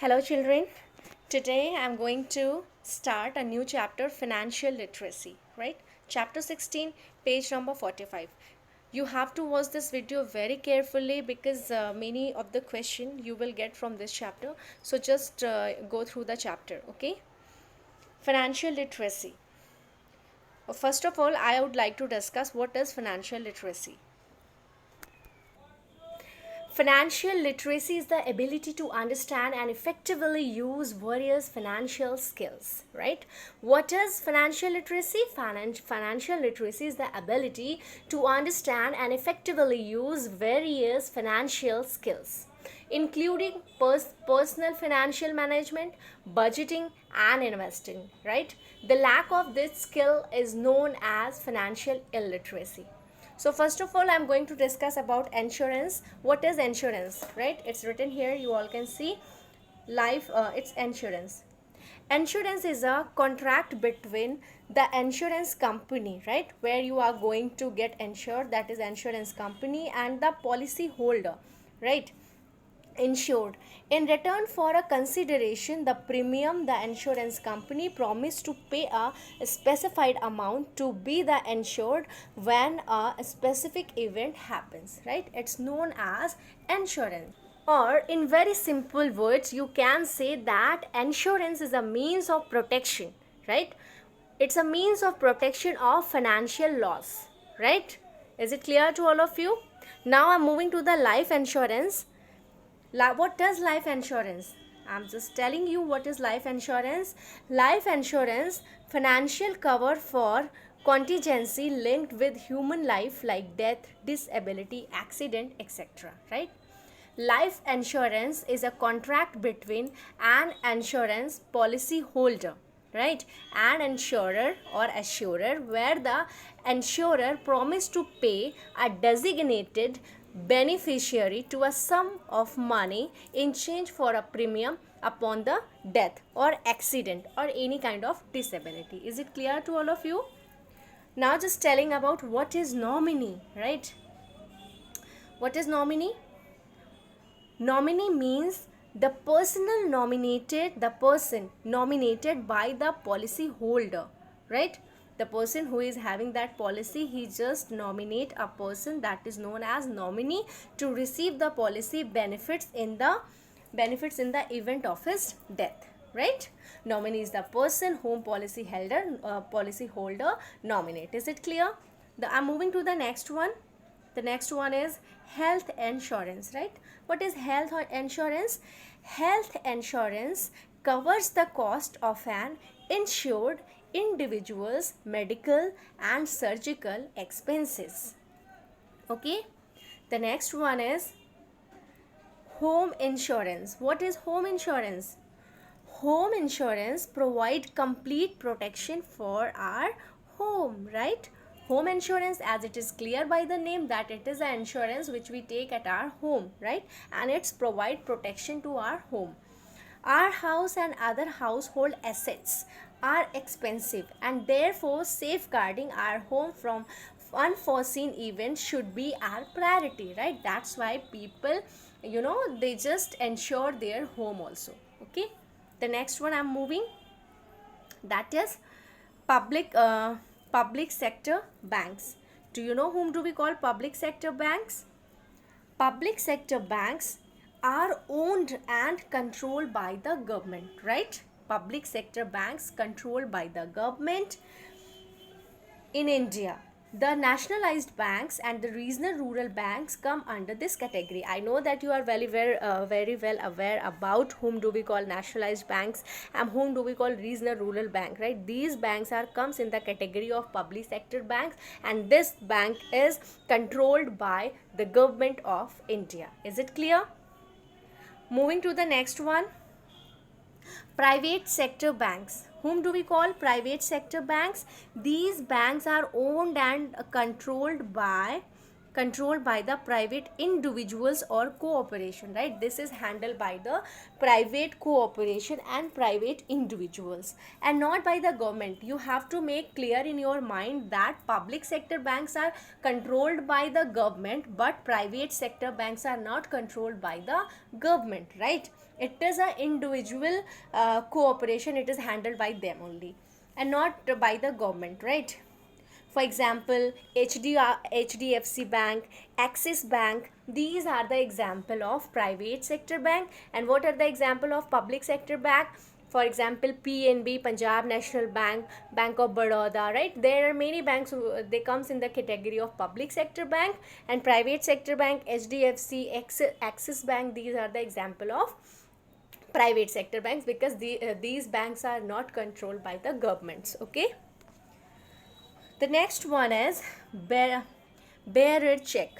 Hello, children. Today I'm going to start a new chapter, financial literacy, right? Chapter 16, page number 45. You have to watch this video very carefully because many of the question you will get from this chapter. So just go through the chapter, okay? Financial literacy. First of all, I would like to discuss what is financial literacy. Financial literacy is the ability to understand and effectively use various financial skills, right? What is financial literacy? Financial literacy is the ability to understand and effectively use various financial skills, including personal financial management, budgeting, and investing, right? The lack of this skill is known as financial illiteracy. So first of all, I'm going to discuss about insurance. What is insurance, right? It's written here, you all can see. It's insurance. Insurance is a contract between the insurance company, right, where you are going to get insured, that is insurance company, and the policy holder, right, insured. In return for a consideration, the premium, the insurance company promised to pay a specified amount to be the insured when a specific event happens, right? It's known as insurance. Or in very simple words, you can say that insurance is a means of protection, right? It's a means of protection of financial loss, right? Is it clear to all of you? Now I'm moving to the life insurance. What does life insurance? I'm just telling you what is life insurance. Life insurance, financial cover for contingency linked with human life like death, disability, accident, etc., right? Life insurance is a contract between an insurance policy holder, right, an insurer or assurer, where the insurer promised to pay a designated beneficiary to a sum of money in change for a premium upon the death or accident or any kind of disability. Is it clear to all of you? Now just telling about what is nominee, right? What is nominee? Nominee means the person nominated by the policy holder, right? The person who is having that policy, he just nominate a person, that is known as nominee, to receive the policy benefits in the event of his death, right? Nominee is the person whom policy holder nominate. Is it clear? I'm moving to the next one. The next one is health insurance, right? What is health insurance? Health insurance covers the cost of an insured individual's medical and surgical expenses. Okay? The next one is home insurance. What is home insurance? Home insurance provide complete protection for our home, right? Home insurance, as it is clear by the name, that it is an insurance which we take at our home, right? And it's provide protection to our home. Our house and other household assets are expensive, and therefore safeguarding our home from unforeseen events should be our priority, right? That's why people, they just insure their home also. Okay, the next one I'm moving, that is public sector banks. Do you know whom do we call public sector banks? Public sector banks are owned and controlled by the government, right? Public sector banks controlled by the government. In India, the nationalized banks and the regional rural banks come under this category. I know that you are very well aware about whom do we call nationalized banks and whom do we call regional rural bank, right? These banks comes in the category of public sector banks, and this bank is controlled by the government of India. Is it clear? Moving to the next one, private sector banks. Whom do we call private sector banks? These banks are owned and controlled by the private individuals or cooperation, right? This is handled by the private cooperation and private individuals and not by the government. You have to make clear in your mind that public sector banks are controlled by the government, but private sector banks are not controlled by the government, right? It is an individual cooperation. It is handled by them only and not by the government, right? For example, HDFC Bank, Axis Bank, these are the example of private sector bank. And what are the example of public sector bank? For example, PNB, Punjab National Bank, Bank of Baroda, right? There are many banks they comes in the category of public sector bank, and private sector bank, HDFC, Axis Bank, these are the example of private sector banks, because these banks are not controlled by the governments. Okay. The next one is bearer check,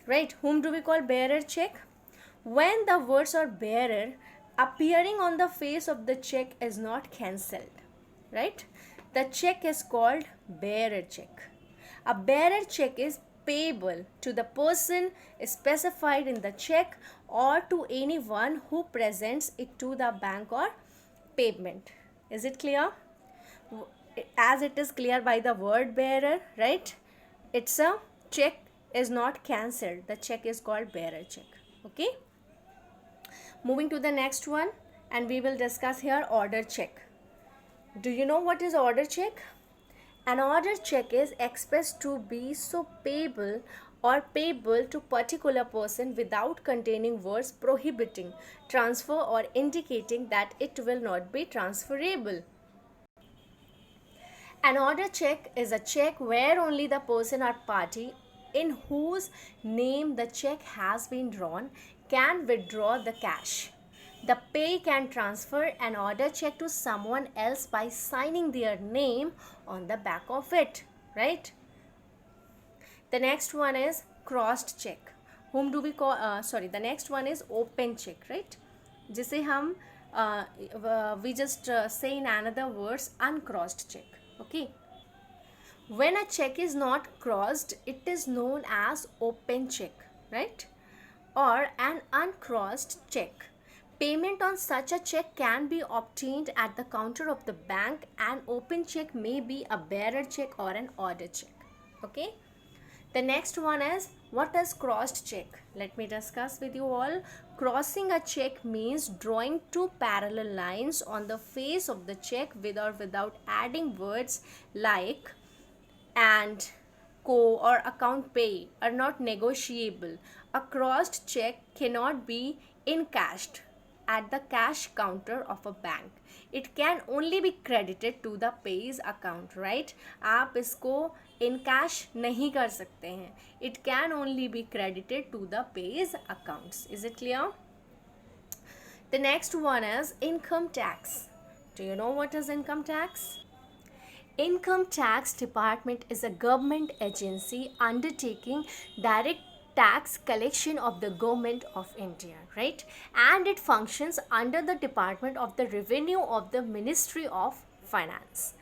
right? Whom do we call bearer check? When the words or bearer appearing on the face of the check is not cancelled, right? The check is called bearer check. A bearer check is payable to the person specified in the check or to anyone who presents it to the bank or payment. Is it clear? As it is clear by the word bearer, right? It's a check is not cancelled. The check is called bearer check. Okay. Moving to the next one, and we will discuss here order check. Do you know what is order check? An order check is expressed to be so payable or payable to particular person without containing words prohibiting transfer or indicating that it will not be transferable. An order check is a check where only the person or party in whose name the check has been drawn can withdraw the cash. The pay can transfer an order check to someone else by signing their name on the back of it, right? The next one is crossed check. Whom do we call? The next one is open check, right? जिसे हम we just say in another words uncrossed check. Okay. When a check is not crossed, it is known as open check, right? Or an uncrossed check. Payment on such a check can be obtained at the counter of the bank. An open check may be a bearer check or an order check. Okay. The next one is, what is crossed check? Let me discuss with you all. Crossing a check means drawing two parallel lines on the face of the check with or without adding words like and, co, or account pay are not negotiable. A crossed check cannot be encashed at the cash counter of a bank. It can only be credited to the pays account, right? आप इसको in cash नहीं कर सकते हैं. It can only be credited to the pays accounts. Is it clear? The next one is income tax. Do you know what is income tax? Income tax department is a government agency undertaking direct tax collection of the government of India, right? And it functions under the Department of the Revenue of the Ministry of Finance.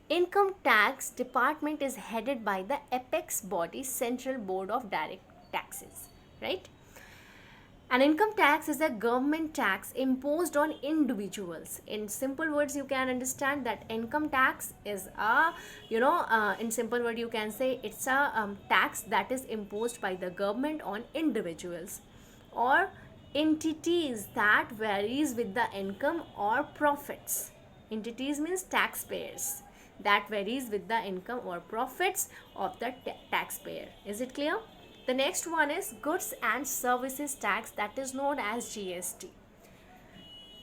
Income tax department is headed by the apex body Central Board of Direct Taxes, right? An income tax is a government tax imposed on individuals. In simple words, you can understand that income tax is a, in simple word you can say it's a tax that is imposed by the government on individuals or entities that varies with the income or profits. Entities means taxpayers that varies with the income or profits of the taxpayer. Is it clear? The next one is goods and services tax, that is known as GST.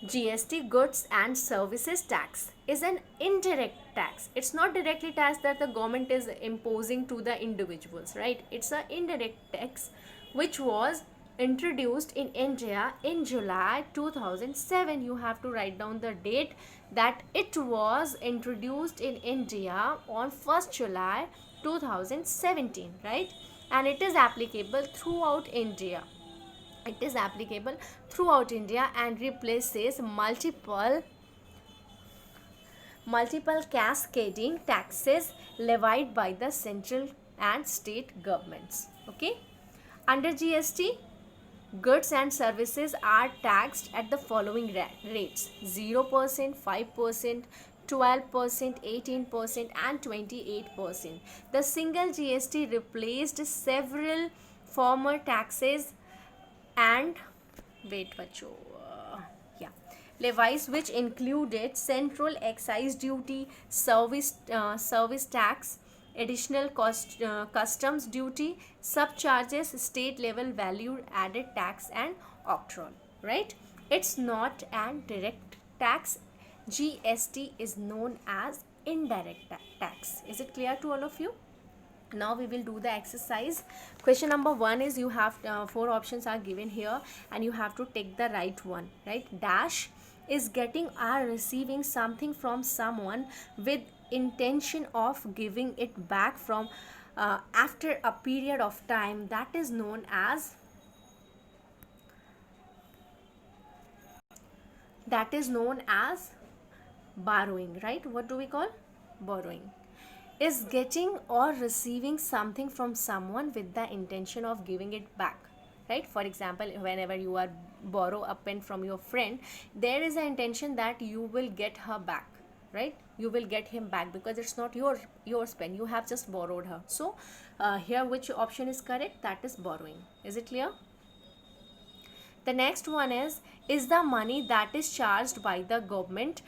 GST, goods and services tax, is an indirect tax. It's not directly tax that the government is imposing to the individuals, right? It's an indirect tax which was introduced in India in July 2007. You have to write down the date that it was introduced in India on 1st July 2017, right? And it is applicable throughout India. It is applicable throughout India and replaces multiple cascading taxes levied by the central and state governments. Okay. Under GST, goods and services are taxed at the following rates: 0%, 5%, 12%, 18% and 28%. The single GST replaced several former taxes and wait बच्चों levies which included central excise duty, service tax, additional customs duty, subcharges, state level value added tax, and octroi, right? It's not an direct tax. GST is known as indirect tax. Is it clear to all of you? Now we will do the exercise. Question number 1 is, you have 4 options are given here and you have to take the right one, right? Dash is getting or receiving something from someone with intention of giving it back from after a period of time, that is known as borrowing, right? What do we call borrowing? Is getting or receiving something from someone with the intention of giving it back, right? For example, whenever you are borrow a pen from your friend, there is an intention that you will get her back, right? You will get him back because it's not your pen, you have just borrowed her. So here which option is correct? That is borrowing. Is it clear? The next one is the money that is charged by the government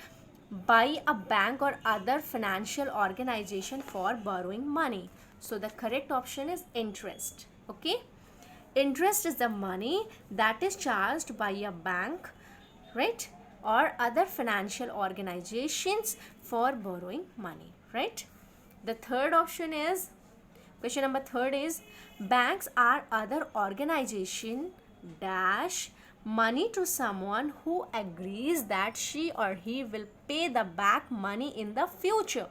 by a bank or other financial organization for borrowing money. So the correct option is interest. Okay, interest is the money that is charged by a bank, right, or other financial organizations for borrowing money, right? The third option is, question number 3 is, banks are other organization dash money to someone who agrees that she or he will pay the back money in the future,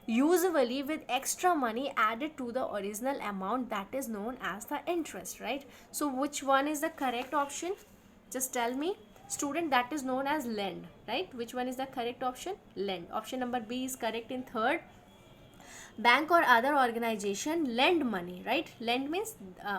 usually with extra money added to the original amount, that is known as the interest, right? So which one is the correct option? Just tell me, student. That is known as lend, right? Which one is the correct option? Lend. Option number B is correct in third. Bank or other organization lend money, right? Lend means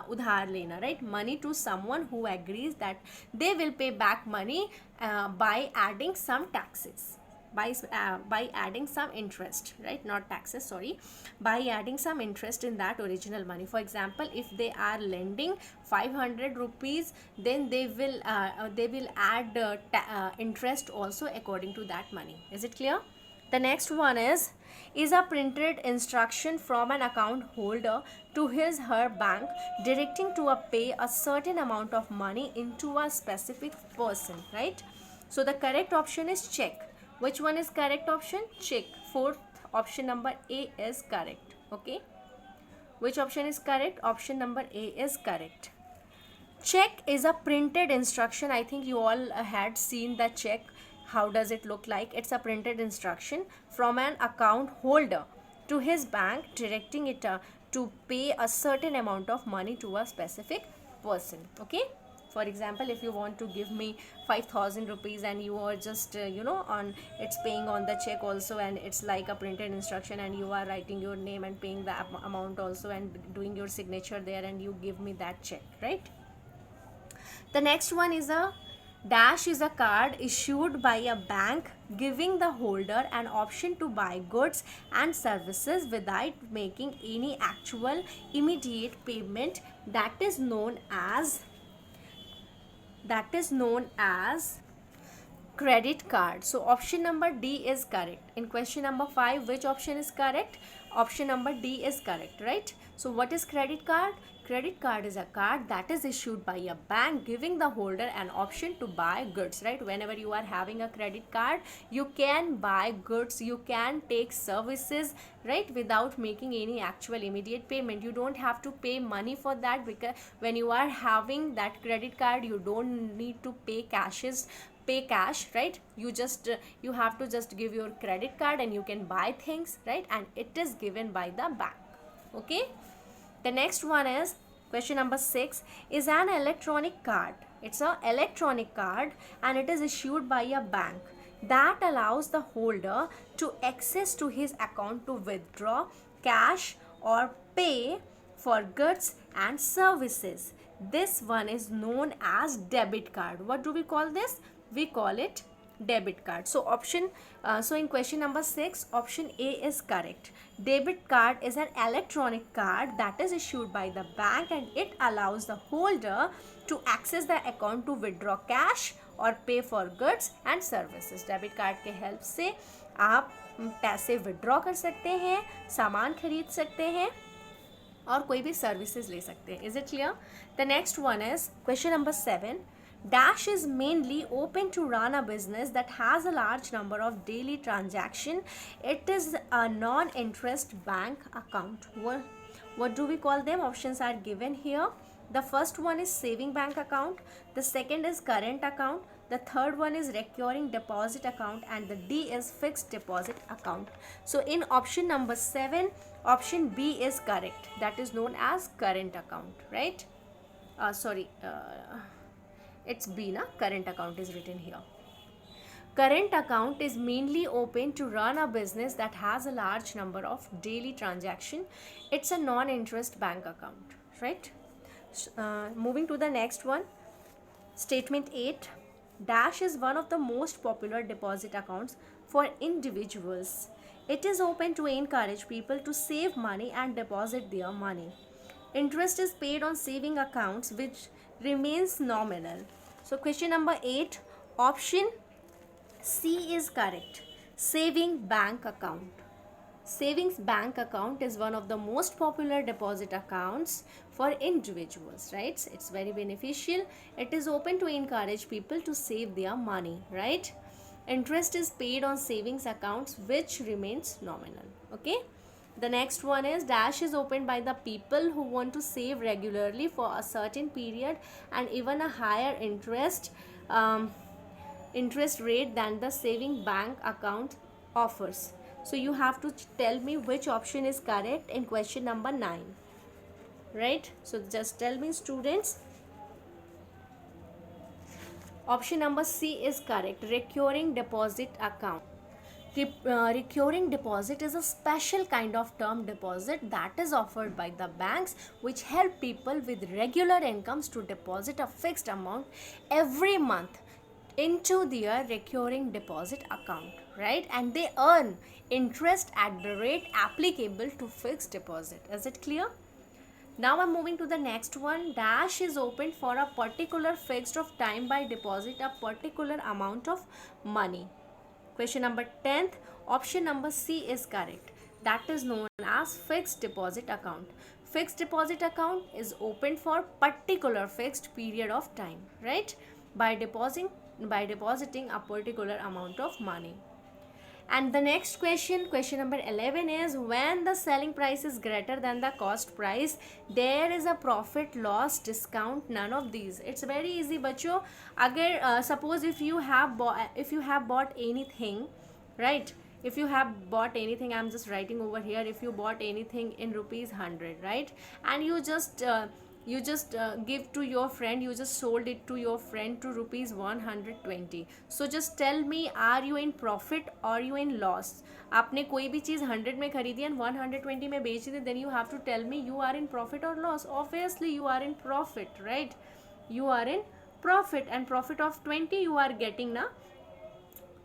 udhar lena, right? Money to someone who agrees that they will pay back money by adding some taxes, by adding some interest, right? Not taxes, sorry, by adding some interest in that original money. For example, if they are lending 500 rupees, then they will add interest also according to that money. Is it clear? The next one is a printed instruction from an account holder to his her bank directing to pay a certain amount of money into a specific person, right? So the correct option is check. Which one is correct option? Check. Fourth option number A is correct. Okay. Which option is correct? Option number A is correct. Check is a printed instruction. I think you all had seen the check. How does it look like? It's a printed instruction from an account holder to his bank directing it to pay a certain amount of money to a specific person. Okay. For example, if you want to give me 5,000 rupees and you are just on it's paying on the check also, and it's like a printed instruction, and you are writing your name and paying the amount also and doing your signature there, and you give me that check, right? The next one is a dash is a card issued by a bank giving the holder an option to buy goods and services without making any actual immediate payment, that is known as credit card. So option number D is correct. In question number 5, which option is correct? Option number D is correct, right? So what is credit card? Credit card is a card that is issued by a bank giving the holder an option to buy goods, right? Whenever you are having a credit card, you can buy goods, you can take services, right, without making any actual immediate payment. You don't have to pay money for that, because when you are having that credit card, you don't need to pay cash, right? You have to just give your credit card and you can buy things, right? And it is given by the bank. Okay. The next one is question number 6 is an electronic card. It's an electronic card and it is issued by a bank that allows the holder to access to his account to withdraw cash or pay for goods and services. This one is known as debit card. What do we call this? We call it debit card. So in question number 6, option A is correct. Debit card is an electronic card that is issued by the bank and it allows the holder to access the account to withdraw cash और पे for goods and services. Debit card के help से आप पैसे withdraw कर सकते हैं, सामान खरीद सकते हैं और कोई भी सर्विसेज ले सकते हैं। Is it clear? The next one is question number 7. Dash is mainly open to run a business that has a large number of daily transaction. It is a non-interest bank account. What do we call them? Options are given here. The first one is saving bank account. The second is current account. The third one is recurring deposit account, and the D is fixed deposit account. So in option number 7, option B is correct. That is known as current account, right? It's B, na? Current account is written here. Current account is mainly open to run a business that has a large number of daily transaction. It's a non-interest bank account, right? Moving to the next one. Statement 8. Dash is one of the most popular deposit accounts for individuals. It is open to encourage people to save money and deposit their money. Interest is paid on saving accounts which remains nominal. So question number 8, option C is correct. Saving bank account. Savings bank account is one of the most popular deposit accounts for individuals, right? It's very beneficial. It is open to encourage people to save their money, right? Interest is paid on savings accounts which remains nominal. Okay. The next one is Dash is opened by the people who want to save regularly for a certain period and even a higher interest rate than the saving bank account offers. So you have to tell me which option is correct in question number 9, right? So just tell me, students. Option number C is correct. Recurring deposit account. Recurring deposit is a special kind of term deposit that is offered by the banks which help people with regular incomes to deposit a fixed amount every month into their recurring deposit account, right? And they earn interest at the rate applicable to fixed deposit. Is it clear? Now I'm moving to the next one. Dash is opened for a particular fixed of time by deposit a particular amount of money. Question number 10th, option number C is correct. That is known as fixed deposit account. Fixed deposit account is opened for particular fixed period of time, right? By depositing a particular amount of money. And the next question number 11 is when the selling price is greater than the cost price, there is a profit loss discount, none of these. It's very easy बच्चों. अगर suppose if you have bought anything, right? If you have bought anything, I'm just writing over here, if you bought anything in rupees 100, right? And you just give to your friend, you just sold it to your friend to rupees 120. So just tell me, are you in profit or you in loss? आपने कोई भी चीज़ 100 में खरीदी and 120 में बेच दी, then you have to tell me you are in profit or loss. Obviously you are in profit, right? You are in profit, and profit of 20 you are getting, na,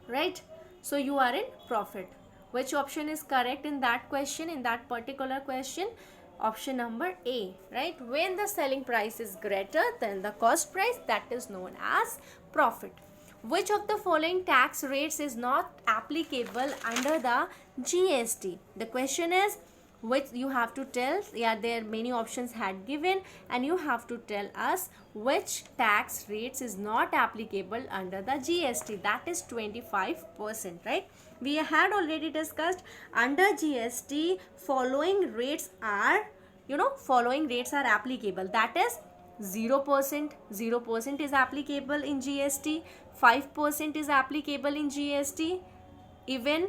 right? So you are in profit. Which option is correct in that question, in that particular question? Option number A, right? When the selling price is greater than the cost price, that is known as profit. Which of the following tax rates is not applicable under the GST? The question is, which you have to tell. Yeah, there many options had given, and you have to tell us which tax rates is not applicable under the GST. That is 25%, right? We had already discussed under GST following rates are, following rates are applicable. That is 0%. 0% is applicable in GST. 5% is applicable in GST. Even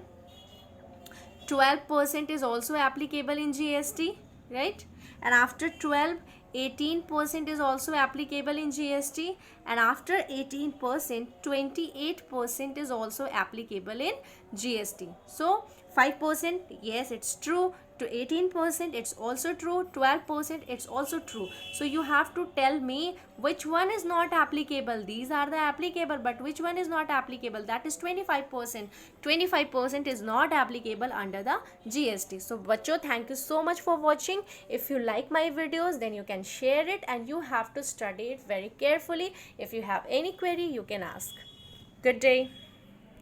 12% is also applicable in GST, right? And after 12, 18% is also applicable in GST, and after 18%, 28% is also applicable in GST. So 5%, yes, it's true. To 18%, it's also true. 12%, it's also true. So you have to tell me which one is not applicable. These are the applicable, but which one is not applicable? That is 25%. 25% is not applicable under the GST. So bachcho, thank you so much for watching. If you like my videos, then you can share it, and you have to study it very carefully. If you have any query, you can ask. Good day.